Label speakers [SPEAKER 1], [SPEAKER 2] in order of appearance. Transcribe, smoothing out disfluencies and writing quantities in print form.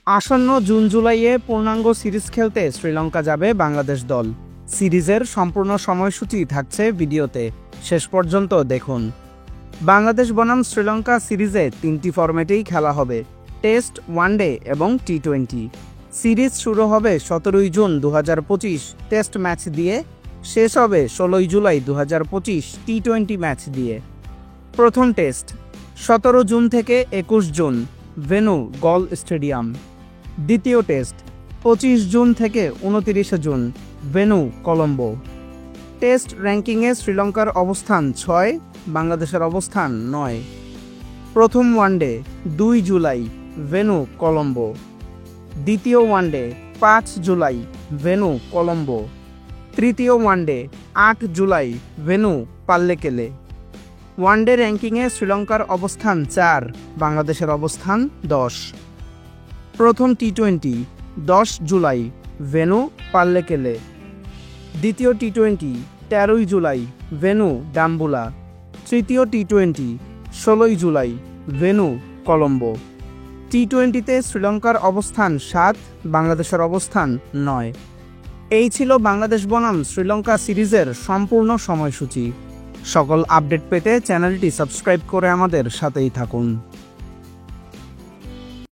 [SPEAKER 1] আসন্ন জুন জুলাইয়ে পূর্ণাঙ্গ সিরিজ খেলতে শ্রীলঙ্কা যাবে বাংলাদেশ দল। সিরিজের সম্পূর্ণ সময়সূচি থাকছে ভিডিওতে, শেষ পর্যন্ত দেখুন। বাংলাদেশ বনাম শ্রীলঙ্কা সিরিজে 3টি ফরম্যাটেই খেলা হবে: টেস্ট, ওয়ানডে এবং টি-20। সিরিজ শুরু হবে 17 জুন 2025 টেস্ট ম্যাচ দিয়ে, শেষ হবে 16 জুলাই 2025 টি-20 ম্যাচ দিয়ে। প্রথম টেস্ট 17 জুন থেকে 21 জুন, ভেন্যু গল স্টেডিয়াম। দ্বিতীয় টেস্ট 25 জুন থেকে 29 জুন, ভেন্যু কলম্বো। টেস্ট র্যাঙ্কিংয়ে শ্রীলঙ্কার অবস্থান 6, বাংলাদেশের অবস্থান 9। প্রথম ওয়ানডে 2 জুলাই, ভেন্যু কলম্বো। দ্বিতীয় ওয়ানডে 5 জুলাই, ভেন্যু কলম্বো। তৃতীয় one day 8 July, venue Pallekele. One day র্যাঙ্কিংয়ে শ্রীলঙ্কার অবস্থান 4, বাংলাদেশের অবস্থান 10। প্রথম টি-20 10 জুলাই, ভেন্যু পাল্লেকেলে। দ্বিতীয় টি-20 13 জুলাই, ভেন্যু ডাম্বুলা। তৃতীয় টি-20 16 জুলাই, ভেন্যু কলম্বো। টি-20তে শ্রীলঙ্কার অবস্থান 7, বাংলাদেশের অবস্থান 9। এই ছিল বাংলাদেশ বনাম শ্রীলঙ্কা সিরিজের সম্পূর্ণ সময়সূচি। সকল আপডেট পেতে চ্যানেলটি সাবস্ক্রাইব করে আমাদের সাথেই থাকুন।